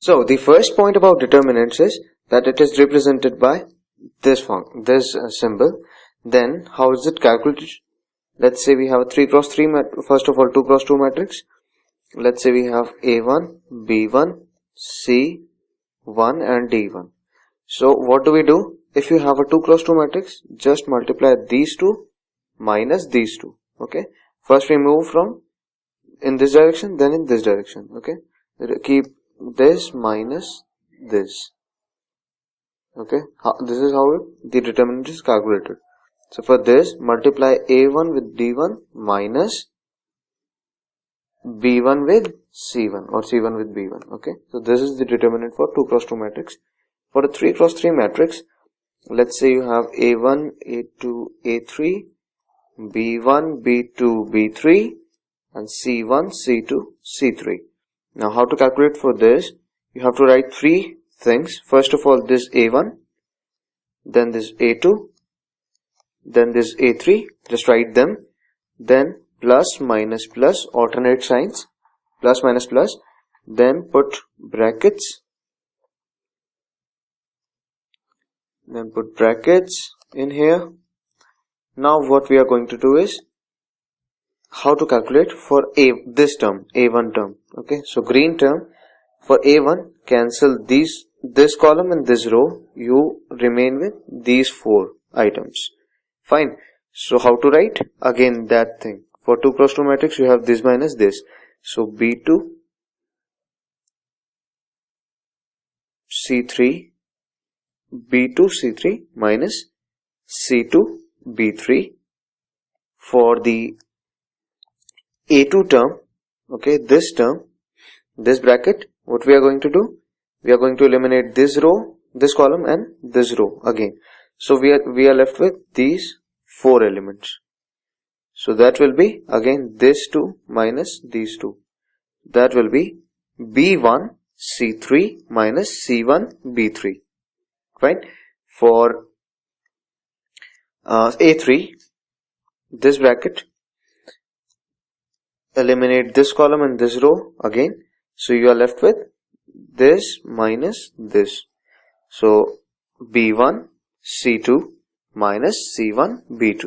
So the first point about determinants is that it is represented by this symbol. Then how is it calculated? Let's say we have a 3 cross 3 first of all 2 cross 2 matrix. Let's say we have A1, B1, C1 and D1. So what do we do? If you have a 2 cross 2 matrix, just multiply these two minus these two. Okay. First we move from in this direction, then in this direction. Okay. Keep this minus this. Okay. This is how the determinant is calculated. So for this, multiply A1 with D1 minus B1 with C1 or C1 with B1. Okay. So this is the determinant for 2 cross 2 matrix. For a 3 cross 3 matrix, let's say you have A1, A2, A3, B1, B2, B3 and C1, C2, C3. Now how to calculate for this? You have to write three things. First of all, this A1, then this A2, then this A3, just write them. Then plus, minus, plus, alternate signs, plus, minus, plus. Then put brackets. Then put brackets in here. Now what we are going to do is how to calculate for this term, A1 term. Okay, so green term for A1, cancel this column and this row. You remain with these four items. Fine. So how to write? Again that thing. For 2 cross 2 matrix, you have this minus this. So B2, C3, B2, C3 minus C2, B3. For the A2 term, okay, this term, this bracket, what we are going to do? We are going to eliminate this row, this column and this row again. So we are left with these four elements. So that will be again this two minus these two. That will be B1 C3 minus C1 B3. Fine. For A3, this bracket, eliminate this column and this row again. So you are left with this minus this. So B1 C2 minus C1 B2.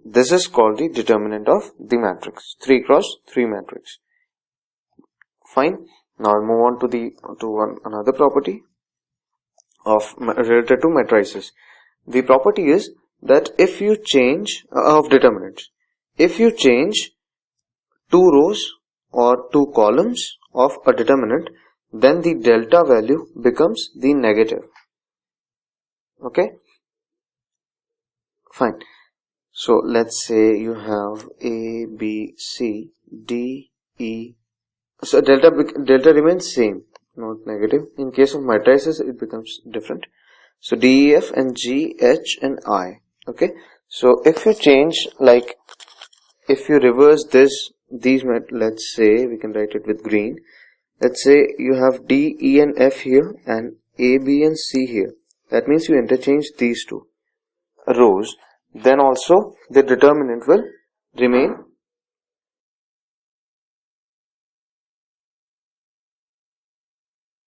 This is called the determinant of the matrix, 3 cross 3 matrix. Fine. Now I'll move on to another property of related to matrices. The property is that if you change of determinants, if you change two rows or two columns of a determinant, then the delta value becomes the negative. Okay. Fine. So let's say you have A, B, C, D, E. So delta remains same, not negative. In case of matrices, it becomes different. So D, E, F and G, H and I. Okay. So if you change, like if you reverse let's say we can write it with green. Let's say you have D, E and F here and A, B and C here. That means you interchange these two rows. Then also the determinant will remain